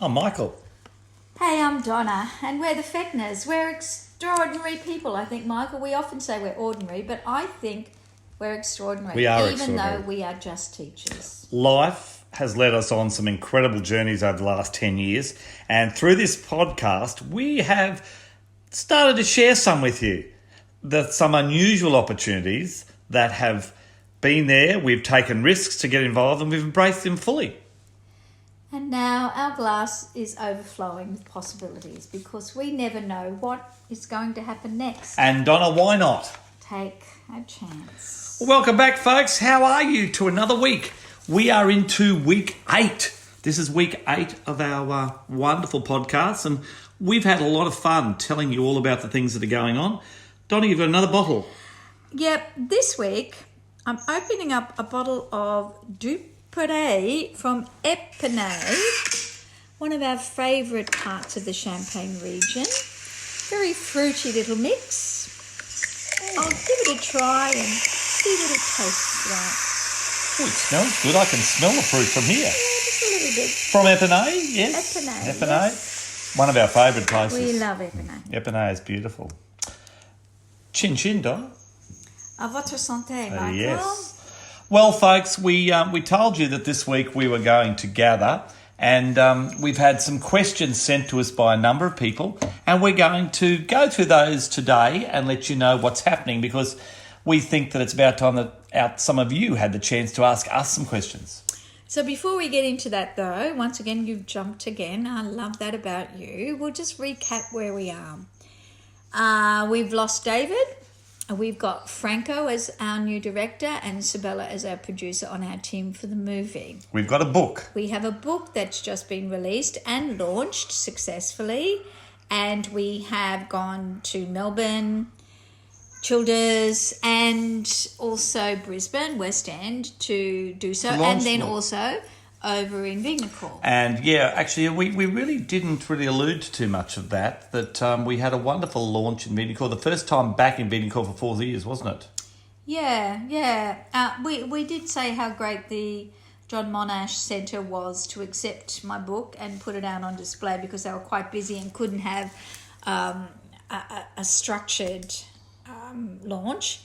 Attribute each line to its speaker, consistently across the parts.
Speaker 1: I'm Michael.
Speaker 2: Hey, I'm Donna, and we're the Feckners. We're extraordinary people, I think, Michael. We often say we're ordinary, but I think we're extraordinary.
Speaker 1: We are
Speaker 2: even
Speaker 1: extraordinary.
Speaker 2: though we are just teachers.
Speaker 1: Life has led us on some incredible journeys over the last 10 years, and through this podcast, we have started to share some with you. Some unusual opportunities that have been there. We've taken risks to get involved, and we've embraced them fully.
Speaker 2: And now our glass is overflowing with possibilities because we never know what is going to happen next.
Speaker 1: And Donna, why not?
Speaker 2: Take a chance.
Speaker 1: Welcome back, folks. How are you to another week? We are into week 8. This is week 8 of our wonderful podcast, and we've had a lot of fun telling you all about the things that are going on. Donna, you've got another bottle.
Speaker 2: Yep, this week I'm opening up a bottle of Interccg from Epinay, one of our favourite parts of the Champagne region. Very fruity little mix. I'll give it a try and see what it tastes like.
Speaker 1: Oh, it smells good. I can smell the fruit from here.
Speaker 2: Yeah, just a little bit.
Speaker 1: From Epinay, yes.
Speaker 2: Epinay,
Speaker 1: Yes. One of our favourite places.
Speaker 2: We love Epinay.
Speaker 1: Epinay is beautiful. Chin chin, Donna.
Speaker 2: À votre santé, Michael.
Speaker 1: Yes. Well, folks, we told you that this week we were going to gather, and we've had some questions sent to us by a number of people, and we're going to go through those today and let you know what's happening, because we think that it's about time that some of you had the chance to ask us some questions.
Speaker 2: So before we get into that, though, once again, you've jumped again. I love that about you. We'll just recap where we are. We've lost David. We've got Franco as our new director and Sabella as our producer on our team for the movie.
Speaker 1: We've got a book.
Speaker 2: We have a book that's just been released and launched successfully. And we have gone to Melbourne, Childers, and also Brisbane, West End to do so. And then also over in Vignacourt.
Speaker 1: And yeah, actually, we really didn't allude to too much of that we had a wonderful launch in Vignacourt. The first time back in Vignacourt for 4 years, wasn't it?
Speaker 2: Yeah. We did say how great the John Monash Centre was to accept my book and put it out on display because they were quite busy and couldn't have a structured launch.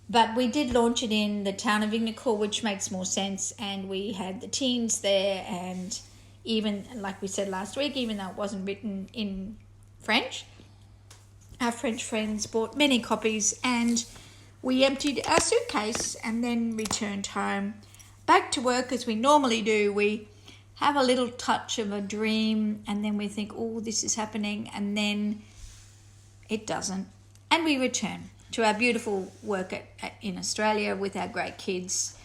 Speaker 2: But we did launch it in the town of Vignacourt, which makes more sense, and we had the teens there, and even, like we said last week, even though it wasn't written in French, our French friends bought many copies, and we emptied our suitcase and then returned home. Back to work as we normally do. We have a little touch of a dream, and then we think, oh, this is happening, and then it doesn't, and we return to our beautiful work in Australia with our great kids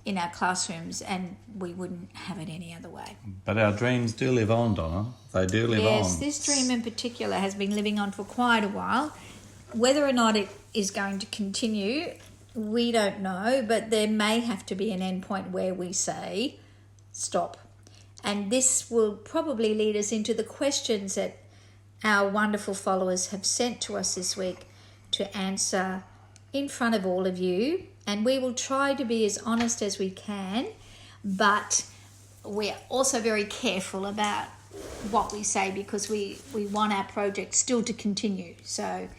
Speaker 2: in our classrooms, and we wouldn't have it any other way.
Speaker 1: But our dreams do live on, Donna. They do live on.
Speaker 2: Yes, this dream in particular has been living on for quite a while. Whether or not it is going to continue, we don't know, but there may have to be an end point where we say, stop. And this will probably lead us into the questions that our wonderful followers have sent to us this week to answer in front of all of you, and we will try to be as honest as we can, but we're also very careful about what we say because we want our project still to continue. So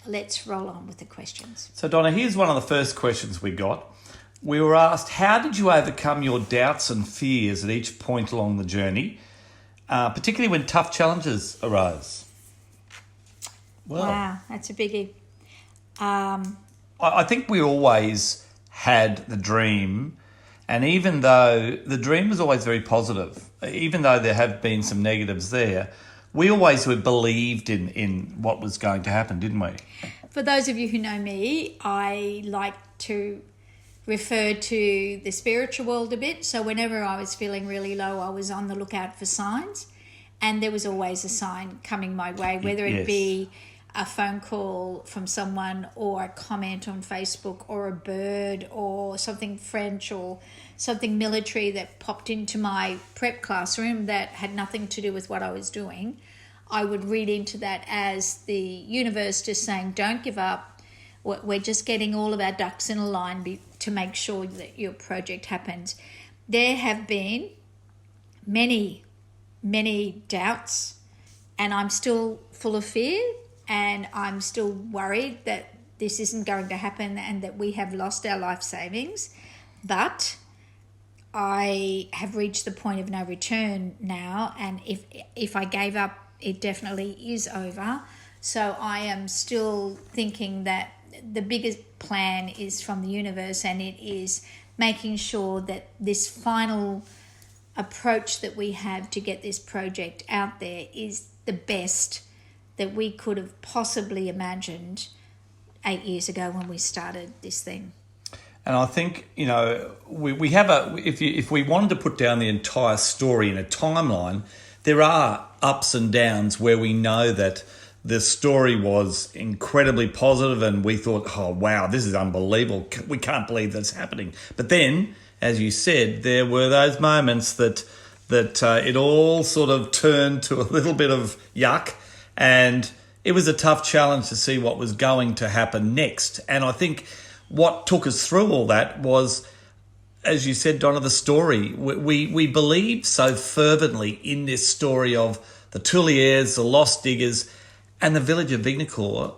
Speaker 2: let's roll on with the questions.
Speaker 1: So Donna, here's one of the first questions we got. We were asked, how did you overcome your doubts and fears at each point along the journey, particularly when tough challenges arose? Well,
Speaker 2: wow, that's a biggie.
Speaker 1: I think we always had the dream, and even though the dream was always very positive, even though there have been some negatives there, we always believed in what was going to happen, didn't we?
Speaker 2: For those of you who know me, I like to refer to the spiritual world a bit. So whenever I was feeling really low, I was on the lookout for signs, and there was always a sign coming my way, whether it be a phone call from someone or a comment on Facebook or a bird or something French or something military that popped into my prep classroom that had nothing to do with what I was doing. I would read into that as the universe just saying, don't give up. We're just getting all of our ducks in a line to make sure that your project happens. There have been many many doubts, and I'm still full of fear, and I'm still worried that this isn't going to happen and that we have lost our life savings. But I have reached the point of no return now, and if I gave up, it definitely is over. So I am still thinking that the biggest plan is from the universe, and it is making sure that this final approach that we have to get this project out there is the best that we could have possibly imagined 8 years ago when we started this thing.
Speaker 1: And I think, you know, we have if we wanted to put down the entire story in a timeline, there are ups and downs where we know that the story was incredibly positive and we thought, oh, wow, this is unbelievable. We can't believe that's happening. But then, as you said, there were those moments that it all sort of turned to a little bit of yuck, and it was a tough challenge to see what was going to happen next. And I think what took us through all that was, as you said, Donna, the story. We believed so fervently in this story of the Tuliers, the Lost Diggers, and the village of Vignacourt,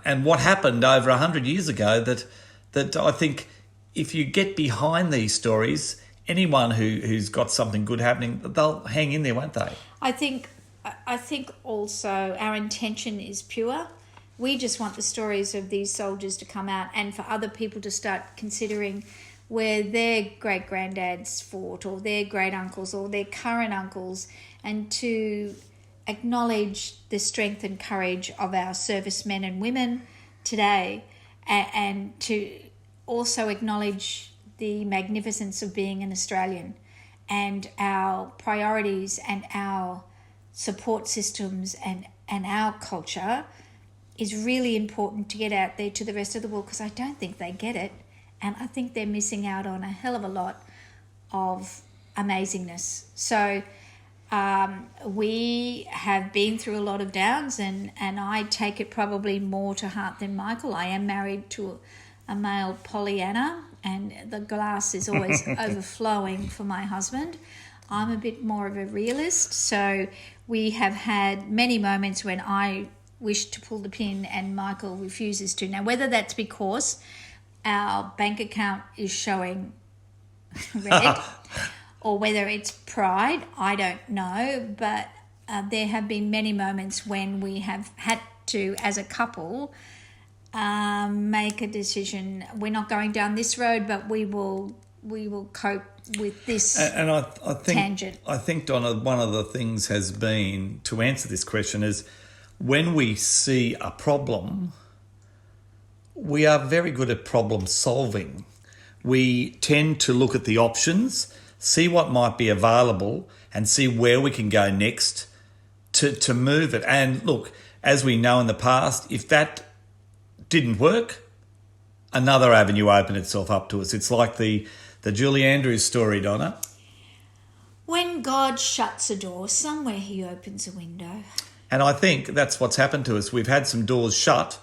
Speaker 1: and what happened over 100 years ago, that I think if you get behind these stories, anyone who's got something good happening, they'll hang in there, won't they?
Speaker 2: I think also our intention is pure. We just want the stories of these soldiers to come out and for other people to start considering where their great-granddads fought or their great-uncles or their current uncles, and to acknowledge the strength and courage of our servicemen and women today, and to also acknowledge the magnificence of being an Australian, and our priorities and our support systems and our culture is really important to get out there to the rest of the world, because I don't think they get it, and I think they're missing out on a hell of a lot of amazingness. So we have been through a lot of downs, and I take it probably more to heart than Michael. I am married to a male Pollyanna, and the glass is always overflowing for my husband. I'm a bit more of a realist, so we have had many moments when I wish to pull the pin and Michael refuses to. Now, whether that's because our bank account is showing red or whether it's pride, I don't know, but there have been many moments when we have had to, as a couple, make a decision. We're not going down this road, but we will cope with this
Speaker 1: and I think,
Speaker 2: tangent.
Speaker 1: I think, Donna, one of the things has been, to answer this question, is when we see a problem, we are very good at problem solving. We tend to look at the options, see what might be available, and see where we can go next to move it. And look, as we know in the past, if that didn't work, another avenue opened itself up to us. It's like the Julie Andrews story, Donna.
Speaker 2: When God shuts a door, somewhere he opens a window.
Speaker 1: And I think that's what's happened to us. We've had some doors shut,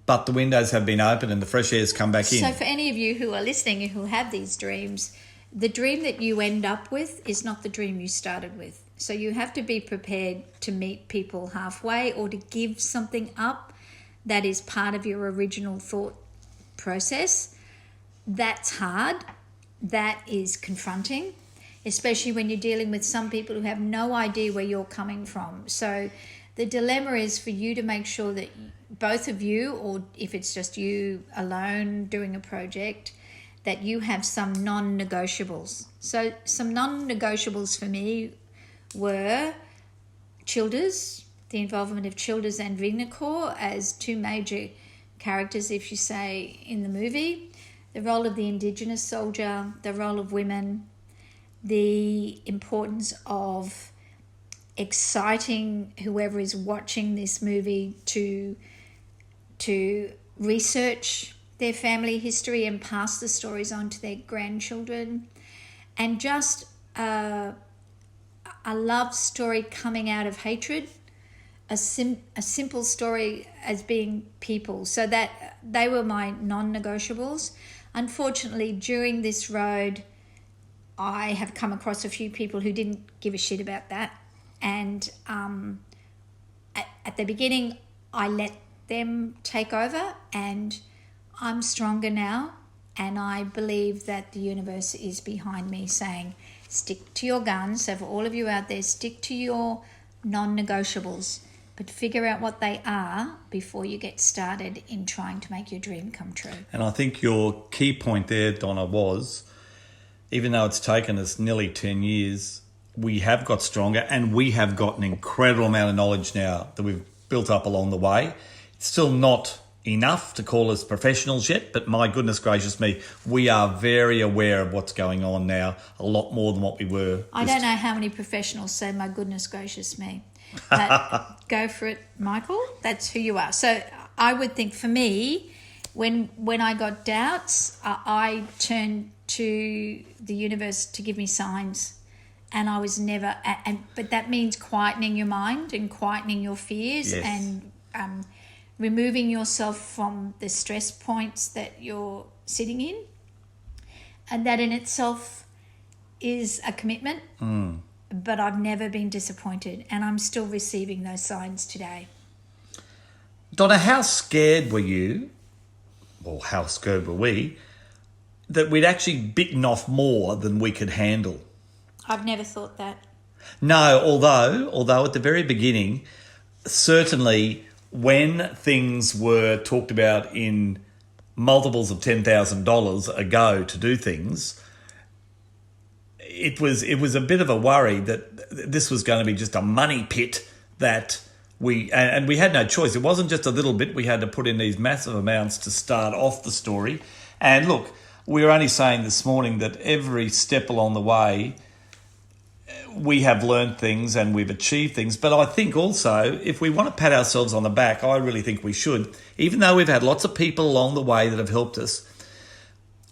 Speaker 1: but the windows have been open and the fresh air's come back in.
Speaker 2: So for any of you who are listening and who have these dreams, the dream that you end up with is not the dream you started with. So you have to be prepared to meet people halfway or to give something up that is part of your original thought process. That's hard. That is confronting, especially when you're dealing with some people who have no idea where you're coming from. So the dilemma is for you to make sure that both of you, or if it's just you alone doing a project, that you have some non-negotiables. So some non-negotiables for me were Childers, the involvement of Childers and Vignacourt as two major characters, if you say, in the movie, the role of the Indigenous soldier, the role of women, the importance of exciting whoever is watching this movie to research their family history and pass the stories on to their grandchildren, and just a love story coming out of hatred, a simple story as being people. So that they were my non-negotiables. Unfortunately, during this road, I have come across a few people who didn't give a shit about that. And at the beginning, I let them take over, and I'm stronger now. And I believe that the universe is behind me saying, stick to your guns. So for all of you out there, stick to your non-negotiables, but figure out what they are before you get started in trying to make your dream come true.
Speaker 1: And I think your key point there, Donna, was even though it's taken us nearly 10 years, we have got stronger and we have got an incredible amount of knowledge now that we've built up along the way. It's still not enough to call us professionals yet, but my goodness gracious me, we are very aware of what's going on now, a lot more than what we were.
Speaker 2: I don't know how many professionals say, my goodness gracious me. But go for it, Michael. That's who you are. So I would think for me, when I got doubts, I turned to the universe to give me signs. And I was never, but that means quietening your mind and quietening your fears. Yes. And removing yourself from the stress points that you're sitting in. And that in itself is a commitment. But I've never been disappointed, and I'm still receiving those signs today.
Speaker 1: Donna, how scared were you, or how scared were we, that we'd actually bitten off more than we could handle?
Speaker 2: I've never thought that.
Speaker 1: No, although at the very beginning, certainly when things were talked about in multiples of $10,000 a go to do things, it was a bit of a worry that this was going to be just a money pit that we had no choice. It wasn't just a little bit. We had to put in these massive amounts to start off the story. And look, we were only saying this morning that every step along the way, we have learned things and we've achieved things. But I think also, if we want to pat ourselves on the back, I really think we should. Even though we've had lots of people along the way that have helped us,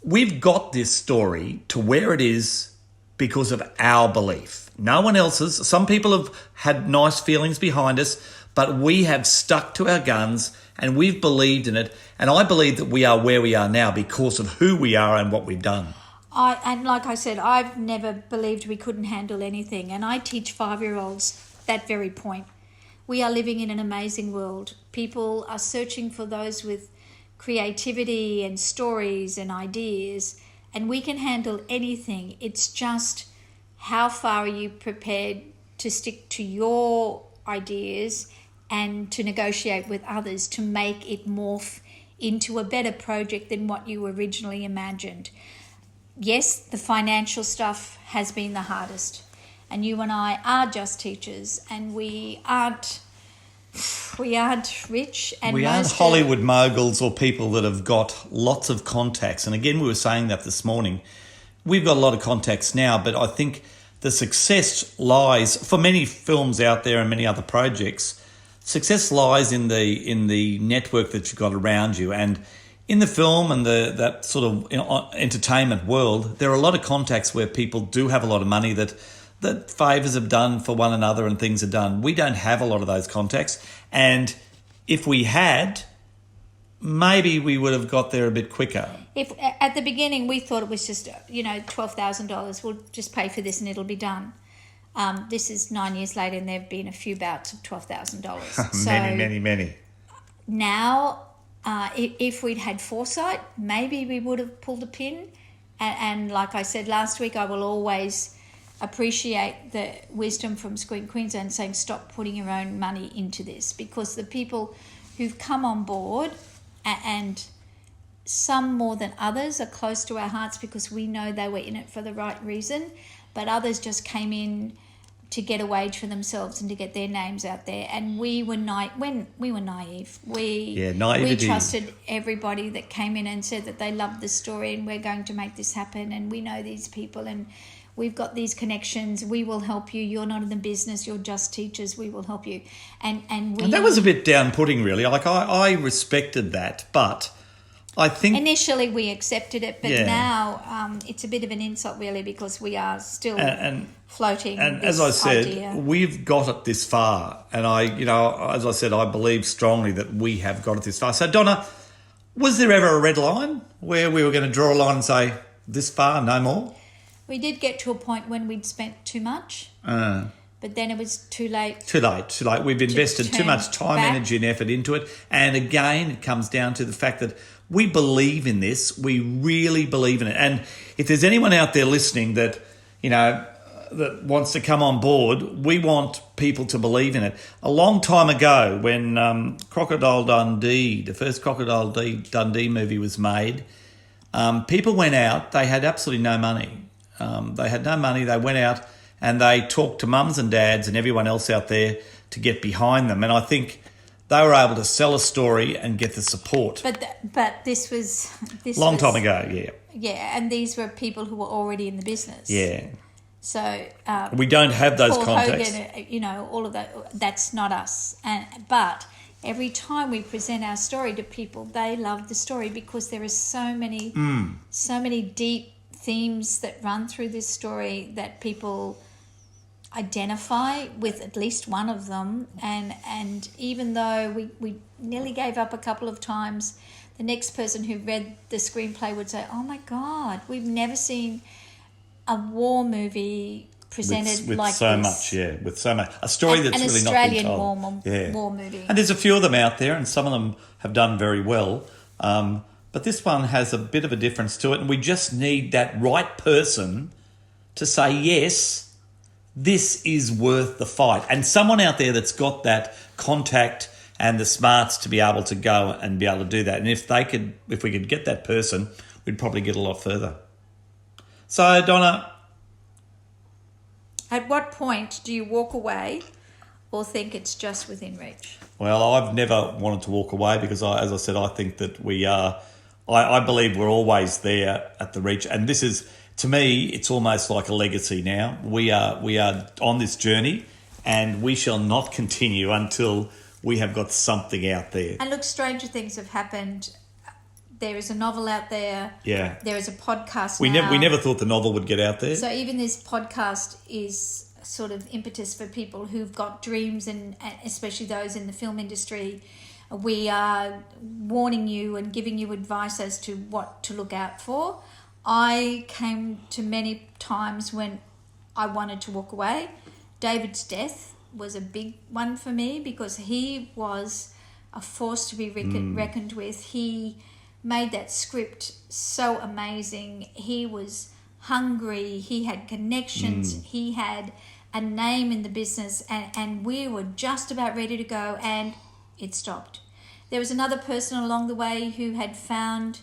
Speaker 1: we've got this story to where it is because of our belief. No one else's. Some people have had nice feelings behind us, but we have stuck to our guns and we've believed in it. And I believe that we are where we are now because of who we are and what we've done.
Speaker 2: And like I said, I've never believed we couldn't handle anything. And I teach 5-year-olds that very point. We are living in an amazing world. People are searching for those with creativity and stories and ideas, and we can handle anything. It's just how far are you prepared to stick to your ideas and to negotiate with others to make it morph into a better project than what you originally imagined. Yes, the financial stuff has been the hardest, and you and I are just teachers, and we aren't rich, and
Speaker 1: we aren't Hollywood moguls or people that have got lots of contacts. And again, we were saying that this morning. We've got a lot of contacts now, but I think the success lies, for many films out there and many other projects, success lies in the network that you've got around you. And in the film and that sort of entertainment world, there are a lot of contacts where people do have a lot of money that favours have done for one another and things are done. We don't have a lot of those contacts. And if we had, maybe we would have got there a bit quicker.
Speaker 2: If at the beginning we thought it was just, $12,000, we'll just pay for this and it'll be done. This is 9 years later and there have been a few bouts of $12,000.
Speaker 1: Many.
Speaker 2: Now, if we'd had foresight, maybe we would have pulled a pin. And like I said last week, I will always appreciate the wisdom from Screen Queensland saying stop putting your own money into this, because the people who've come on board, and some more than others are close to our hearts because we know they were in it for the right reason, but others just came in to get a wage for themselves and to get their names out there. And we were naive. We trusted everybody that came in and said that they loved the story and we're going to make this happen and we know these people and we've got these connections, we will help you. You're not in the business, you're just teachers, we will help you. And
Speaker 1: that was a bit down-putting, really. Like, I respected that, but I think
Speaker 2: initially we accepted it, but now it's a bit of an insult, really, because we are still floating. And
Speaker 1: as I said,
Speaker 2: idea.
Speaker 1: We've got it this far, and as I said, I believe strongly that we have got it this far. So, Donna, was there ever a red line where we were going to draw a line and say, this far, no more?
Speaker 2: We did get to a point when we'd spent too much. But then it was too late.
Speaker 1: Too late. We've invested too
Speaker 2: turn
Speaker 1: much time,
Speaker 2: back.
Speaker 1: energy and effort into it. And again, it comes down to the fact that we believe in this. We really believe in it. And if there's anyone out there listening that, that wants to come on board, we want people to believe in it. A long time ago when Crocodile Dundee, the first Crocodile Dundee movie was made, people went out. They had absolutely no money. They went out and they talked to mums and dads and everyone else out there to get behind them. And I think they were able to sell a story and get the support.
Speaker 2: But this was
Speaker 1: long time ago, yeah.
Speaker 2: Yeah, and these were people who were already in the business.
Speaker 1: Yeah.
Speaker 2: So
Speaker 1: we don't have those
Speaker 2: Paul
Speaker 1: contacts.
Speaker 2: Hogan, all of that. That's not us. But every time we present our story to people, they love the story because there are so many deep themes that run through this story that people identify with at least one of them. And even though we nearly gave up a couple of times, the next person who read the screenplay would say, "Oh my God, we've never seen a war movie presented
Speaker 1: with
Speaker 2: like
Speaker 1: so
Speaker 2: this."
Speaker 1: much, yeah, with so much. A story that's
Speaker 2: an
Speaker 1: really
Speaker 2: Australian
Speaker 1: not been told.
Speaker 2: war movie.
Speaker 1: And there's a few of them out there, and some of them have done very well. But this one has a bit of a difference to it, and we just need that right person to say, yes, this is worth the fight. And someone out there that's got that contact and the smarts to be able to go and be able to do that. And if we could get that person, we'd probably get a lot further. So, Donna,
Speaker 2: at what point do you walk away or think it's just within reach?
Speaker 1: Well, I've never wanted to walk away because, as I said, I think that we are. I believe we're always there at the reach, and this is, to me, it's almost like a legacy now. We are on this journey, and we shall not continue until we have got something out there.
Speaker 2: And look, stranger things have happened. There is a novel out there.
Speaker 1: Yeah.
Speaker 2: There is a podcast
Speaker 1: We
Speaker 2: now.
Speaker 1: never thought the novel would get out there.
Speaker 2: So even this podcast is sort of impetus for people who've got dreams, and especially those in the film industry. We are warning you and giving you advice as to what to look out for. I came to many times when I wanted to walk away. David's death was a big one for me because he was a force to be reckoned with. He made that script so amazing. He was hungry. He had connections. He had a name in the business, and we were just about ready to go, and it stopped. There was another person along the way who had found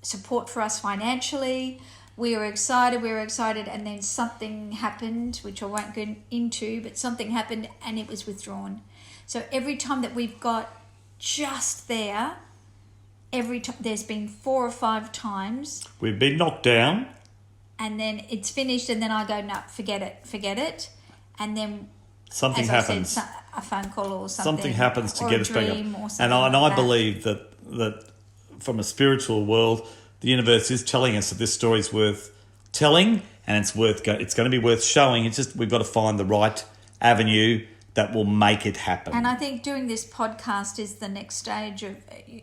Speaker 2: support for us financially. We were excited, and then something happened, which I won't go into, but something happened and it was withdrawn. So every time that we've got just there, there's been 4 or 5 times.
Speaker 1: We've been knocked down.
Speaker 2: And then it's finished, and then I go, no, forget it. And then
Speaker 1: something happens.
Speaker 2: A phone call or something.
Speaker 1: Something happens to get us back up. And
Speaker 2: I
Speaker 1: believe that from a spiritual world, the universe is telling us that this story is worth telling, and it's going to be worth showing. It's just we've got to find the right avenue that will make it happen.
Speaker 2: And I think doing this podcast is the next stage of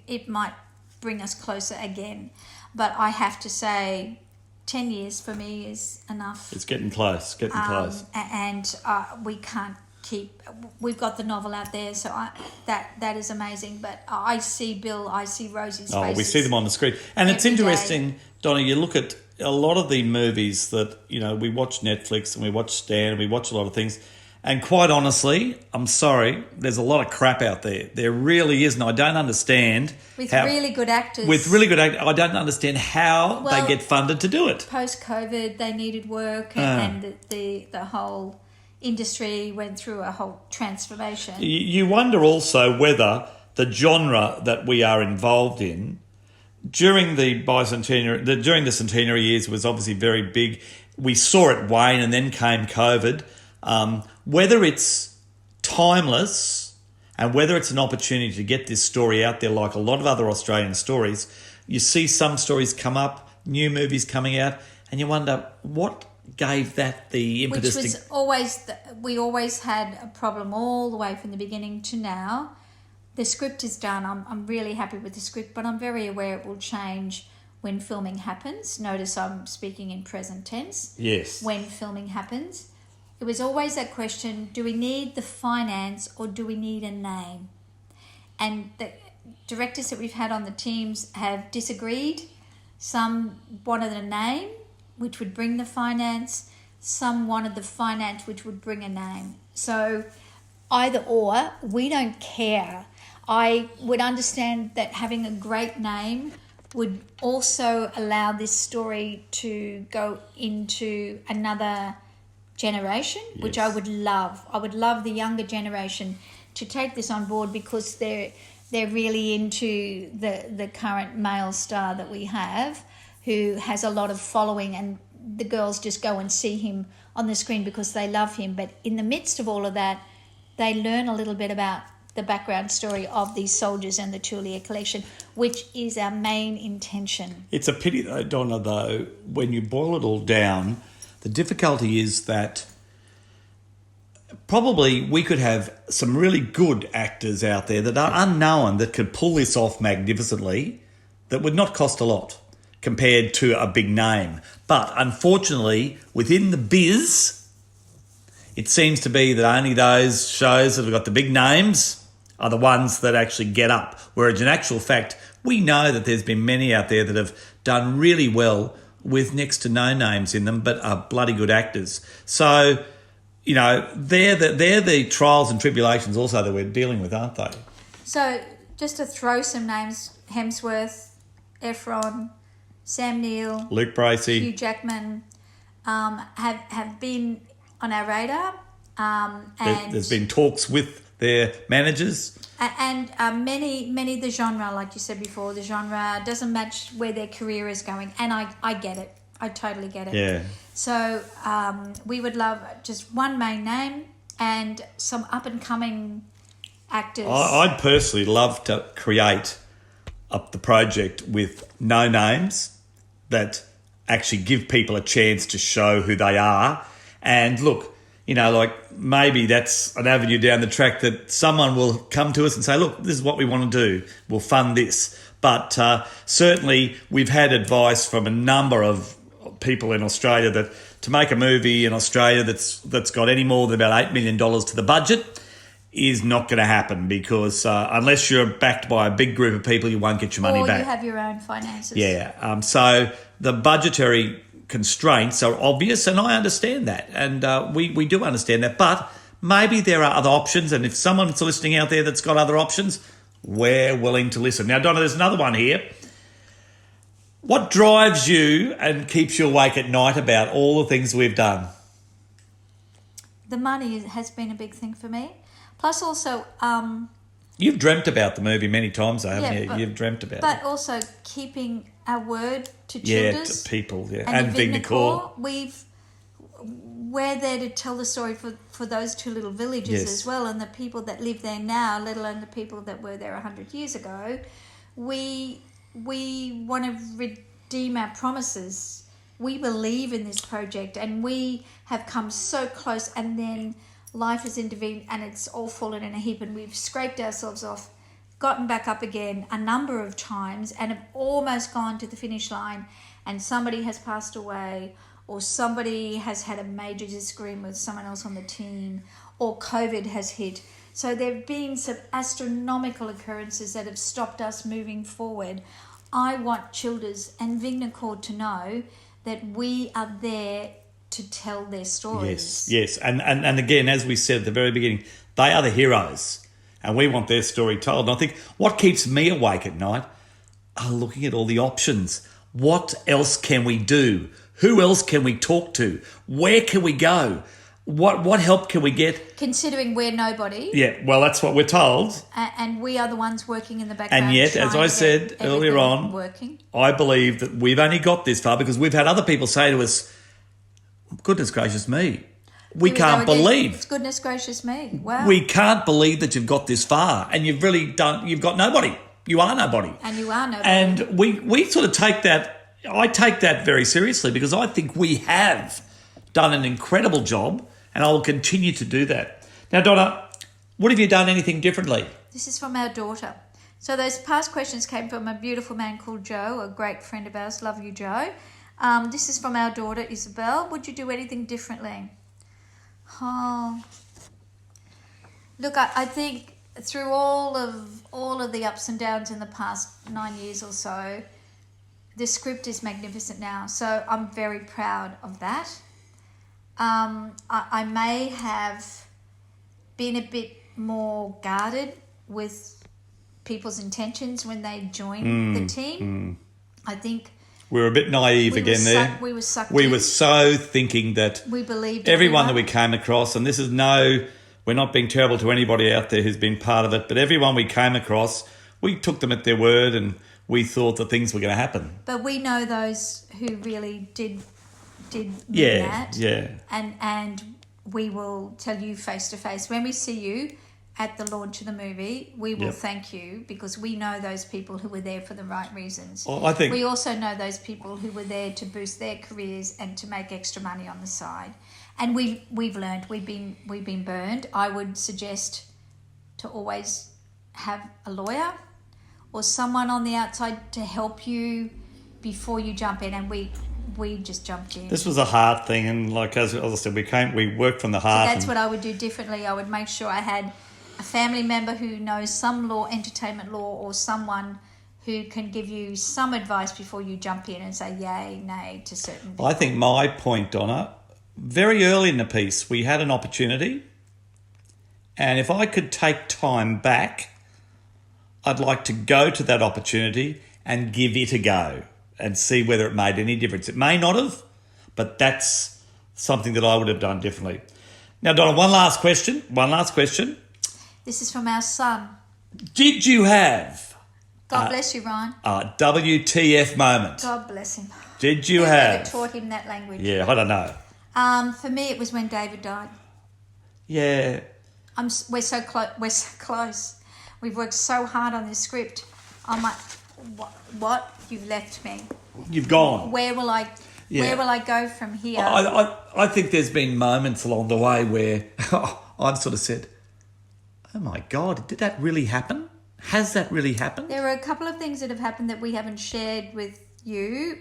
Speaker 2: it. Might bring us closer again, but I have to say, 10 years for me is enough.
Speaker 1: It's getting close. Close.
Speaker 2: And we can't keep. We've got the novel out there, so that is amazing. But I see Bill, I see Rosie's faces.
Speaker 1: We see them on the screen, and it's interesting, Donna. You look at a lot of the movies that we watch Netflix and we watch Stan and we watch a lot of things. And quite honestly, I'm sorry, there's a lot of crap out there. There really is, and I don't understand.
Speaker 2: With really good actors.
Speaker 1: I don't understand how they get funded to do it.
Speaker 2: Post-COVID, they needed work, and the whole industry went through a whole transformation.
Speaker 1: You wonder also whether the genre that we are involved in during the centenary years was obviously very big. We saw it wane, and then came COVID. Whether it's timeless and whether it's an opportunity to get this story out there like a lot of other Australian stories, you see some stories come up, new movies coming out, and you wonder what gave that the impetus.
Speaker 2: Which was we always had a problem all the way from the beginning to now. The script is done. I'm really happy with the script, but I'm very aware it will change when filming happens. Notice I'm speaking in present tense.
Speaker 1: Yes.
Speaker 2: When filming happens. it was always that question, do we need the finance or do we need a name? And the directors that we've had on the teams have disagreed. Some wanted a name, which would bring the finance. Some wanted the finance, which would bring a name. So either or, we don't care. I would understand that having a great name would also allow this story to go into another generation, which I would love. I would love the younger generation to take this on board because they're really into the current male star that we have, who has a lot of following, and the girls just go and see him on the screen because they love him. But in the midst of all of that, they learn a little bit about the background story of these soldiers and the Tulia collection, which is our main intention.
Speaker 1: It's a pity though, Donna, though, when you boil it all down, the difficulty is that probably we could have some really good actors out there that are unknown that could pull this off magnificently, that would not cost a lot compared to a big name. But unfortunately, within the biz, it seems to be that only those shows that have got the big names are the ones that actually get up. Whereas in actual fact, we know that there's been many out there that have done really well with next to no names in them, but are bloody good actors. So, you know, they're the trials and tribulations also that we're dealing with, aren't they?
Speaker 2: So just to throw some names, Hemsworth, Efron, Sam Neill,
Speaker 1: Luke Bracey,
Speaker 2: Hugh Jackman, have been on our radar. And
Speaker 1: there's been talks with their managers.
Speaker 2: And many of the genre, like you said before, the genre doesn't match where their career is going. And I get it. I totally get it.
Speaker 1: Yeah.
Speaker 2: So we would love just one main name and some up-and-coming actors.
Speaker 1: I'd personally love to create up the project with no names that actually give people a chance to show who they are. And look, you know, like maybe that's an avenue down the track that someone will come to us and say, look, this is what we want to do. We'll fund this. But certainly we've had advice from a number of people in Australia that to make a movie in Australia that's got any more than about $8 million to the budget is not going to happen because unless you're backed by a big group of people, you won't get your money back.
Speaker 2: Or you have your own finances.
Speaker 1: Yeah. So the budgetary constraints are obvious, and I understand that, and we do understand that. But maybe there are other options, and if someone's listening out there that's got other options, we're willing to listen. Now, Donna, there's another one here. What drives you and keeps you awake at night about all the things we've done?
Speaker 2: The money has been a big thing for me. Plus also...
Speaker 1: You've dreamt about the movie many times, though, haven't you? You've dreamt about it.
Speaker 2: But also keeping our word to Childers.
Speaker 1: Yeah, to people, yeah.
Speaker 2: And
Speaker 1: Vignacourt.
Speaker 2: We're there to tell the story for those two little villages as well, and the people that live there now, let alone the people that were there 100 years ago. We want to redeem our promises. We believe in this project, and we have come so close, and then life has intervened and it's all fallen in a heap, and we've scraped ourselves off, gotten back up again a number of times, and have almost gone to the finish line, and somebody has passed away, or somebody has had a major disagreement with someone else on the team, or COVID has hit. So there have been some astronomical occurrences that have stopped us moving forward. I want Childers and Vignacourt to know that we are there to tell their stories.
Speaker 1: Yes. And again, as we said at the very beginning, they are the heroes, and we want their story told. And I think what keeps me awake at night are looking at all the options. What else can we do? Who else can we talk to? Where can we go? What help can we get?
Speaker 2: Considering we're nobody.
Speaker 1: Yeah, well, that's what we're told.
Speaker 2: And we are the ones working in the background.
Speaker 1: And yet, as I said earlier on, I believe that we've only got this far because we've had other people say to us, goodness gracious me, we can't believe.
Speaker 2: It's goodness gracious me. Wow.
Speaker 1: We can't believe that you've got this far, and you've got nobody. You are nobody.
Speaker 2: And you are nobody.
Speaker 1: And we sort of take that, I take that very seriously because I think we have done an incredible job, and I will continue to do that. Now, Donna, what have you done anything differently?
Speaker 2: This is from our daughter. So those past questions came from a beautiful man called Joe, a great friend of ours. Love you, Joe. This is from our daughter, Isabel. Would you do anything differently? Oh, look, I think through all of the ups and downs in the past 9 years or so, the script is magnificent now. So I'm very proud of that. I may have been a bit more guarded with people's intentions when they joined the team. I think
Speaker 1: we were a bit naive there.
Speaker 2: We were sucked
Speaker 1: We
Speaker 2: in.
Speaker 1: were so thinking that
Speaker 2: We believed
Speaker 1: everyone that we came across, and this is we're not being terrible to anybody out there who's been part of it, but everyone we came across, we took them at their word and we thought that things were going to happen.
Speaker 2: But we know those who really did mean that.
Speaker 1: Yeah.
Speaker 2: And we will tell you face to face when we see you at the launch of the movie. We will thank you because we know those people who were there for the right reasons.
Speaker 1: Well, I think
Speaker 2: we also know those people who were there to boost their careers and to make extra money on the side. And we've learned. We've been burned. I would suggest to always have a lawyer or someone on the outside to help you before you jump in. And we just jumped in.
Speaker 1: This was a heart thing, and like as I said, we worked from the heart.
Speaker 2: So that's what I would do differently. I would make sure I had a family member who knows some law, entertainment law, or someone who can give you some advice before you jump in and say yay, nay to certain people.
Speaker 1: I think my point, Donna, very early in the piece, we had an opportunity, and if I could take time back, I'd like to go to that opportunity and give it a go and see whether it made any difference. It may not have, but that's something that I would have done differently. Now, Donna, one last question.
Speaker 2: This is from our son.
Speaker 1: Did you have
Speaker 2: God bless you, Ryan.
Speaker 1: a WTF moment?
Speaker 2: God bless him.
Speaker 1: Did you
Speaker 2: Whoever
Speaker 1: have?
Speaker 2: taught him that language.
Speaker 1: Yeah, I don't know.
Speaker 2: For me, it was when David died.
Speaker 1: Yeah.
Speaker 2: We're so close. We're so close. We've worked so hard on this script. I'm like, what? You've left me.
Speaker 1: You've gone.
Speaker 2: Where will I?
Speaker 1: Yeah.
Speaker 2: Where will I go from here?
Speaker 1: I think there's been moments along the way where I've sort of said, oh my God, did that really happen? Has that really happened?
Speaker 2: There are a couple of things that have happened that we haven't shared with you,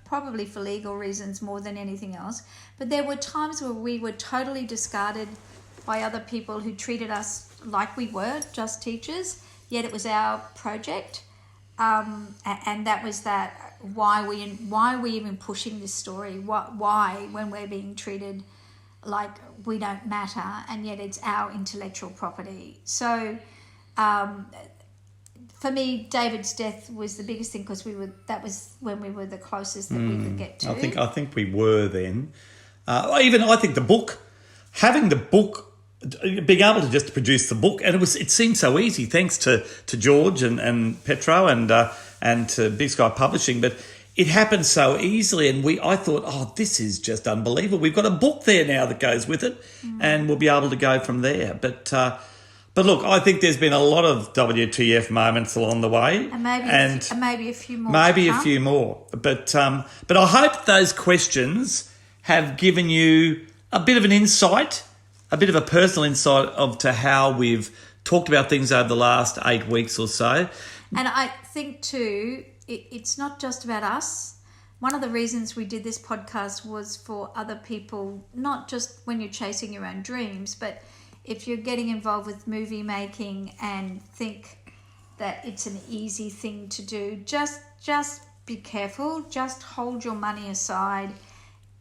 Speaker 2: probably for legal reasons more than anything else. But there were times where we were totally discarded by other people who treated us like we were just teachers, yet it was our project. And that was why we even pushing this story? Why when we're being treated like we don't matter, and yet it's our intellectual property. So for me, David's death was the biggest thing because that was when we were the closest that we could get to.
Speaker 1: I think we were then. I think having the book, being able to just produce the book, and it seemed so easy thanks to George and Petro and to Big Sky Publishing, but it happened so easily, and I thought, this is just unbelievable. We've got a book there now that goes with it, and we'll be able to go from there. But look, I think there's been a lot of WTF moments along the way,
Speaker 2: and maybe a few more.
Speaker 1: Maybe a few more, but I hope those questions have given you a bit of an insight, a bit of a personal insight to how we've talked about things over the last 8 weeks or so.
Speaker 2: And I think too, it's not just about us. One of the reasons we did this podcast was for other people, not just when you're chasing your own dreams, but if you're getting involved with movie making and think that it's an easy thing to do, just be careful. Just hold your money aside.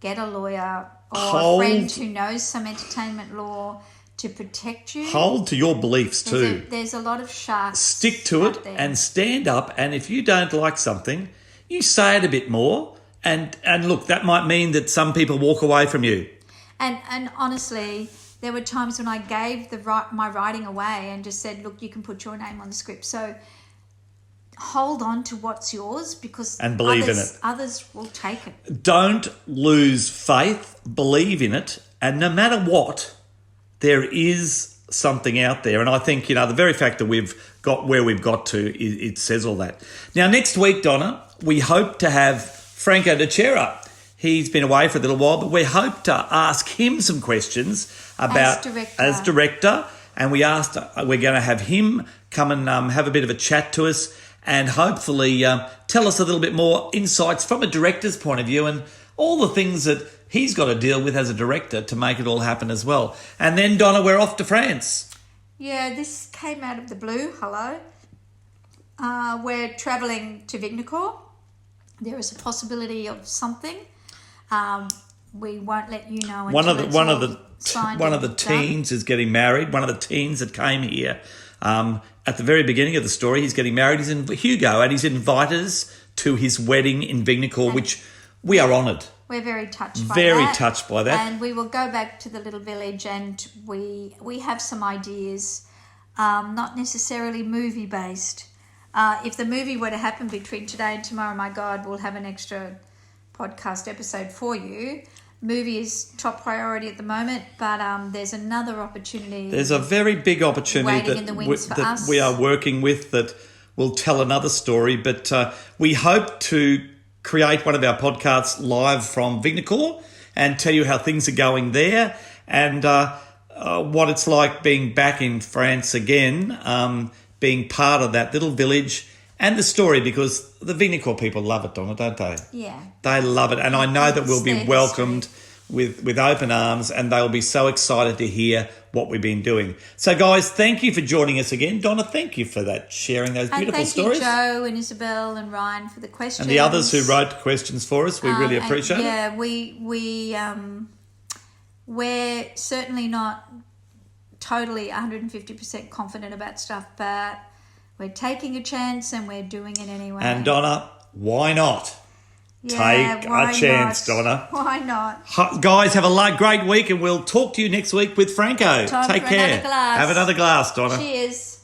Speaker 2: Get a lawyer or a friend who knows some entertainment law to protect you.
Speaker 1: Hold to your beliefs too.
Speaker 2: There's a lot of sharks.
Speaker 1: Stick to it and stand up. And if you don't like something, you say it a bit more. And look, that might mean that some people walk away from you.
Speaker 2: And honestly, there were times when I gave my writing away and just said, look, you can put your name on the script. So hold on to what's yours because
Speaker 1: and believe in it.
Speaker 2: Others will take it.
Speaker 1: Don't lose faith. Believe in it. And no matter what, there is something out there. And I think, the very fact that we've got where we've got to, it says all that. Now, next week, Donna, we hope to have Franco De Cera. He's been away for a little while, but we hope to ask him some questions about as director. And we're going to have him come and have a bit of a chat to us and hopefully tell us a little bit more insights from a director's point of view. And all the things that he's got to deal with as a director to make it all happen as well. And then, Donna, we're off to France.
Speaker 2: Yeah, this came out of the blue. Hello. We're travelling to Vignacourt. There is a possibility of something. We won't let you know until
Speaker 1: one of the teens is getting married. One of the teens that came here at the very beginning of the story, he's getting married. He's in Hugo, and he's invited us to his wedding in Vignacourt, which we are honoured.
Speaker 2: We're very touched by that.
Speaker 1: Very touched by that.
Speaker 2: And we will go back to the little village, and we have some ideas, not necessarily movie based. If the movie were to happen between today and tomorrow, my God, we'll have an extra podcast episode for you. Movie is top priority at the moment, but there's another opportunity.
Speaker 1: There's a very big opportunity that we are working with that will tell another story, but we hope to create one of our podcasts live from Vignacourt and tell you how things are going there and what it's like being back in France again, being part of that little village and the story, because the Vignacourt people love it, Donna, don't they?
Speaker 2: Yeah.
Speaker 1: They love it, and I know that we'll be welcomed with open arms, and they'll be so excited to hear what we've been doing. So, guys, thank you for joining us again. Donna, thank you for that, sharing those beautiful stories.
Speaker 2: And thank you, Joe and Isabel and Ryan, for the questions.
Speaker 1: And the others who wrote questions for us. We really appreciate it.
Speaker 2: Yeah, we're certainly not totally 150% confident about stuff, but we're taking a chance and we're doing it anyway.
Speaker 1: And Donna, why not?
Speaker 2: Yeah,
Speaker 1: take a chance,
Speaker 2: not?
Speaker 1: Donna.
Speaker 2: Why not?
Speaker 1: Guys, have a great week, and we'll talk to you next week with Franco.
Speaker 2: Time
Speaker 1: Take
Speaker 2: for
Speaker 1: care.
Speaker 2: another glass.
Speaker 1: Have another glass, Donna.
Speaker 2: Cheers.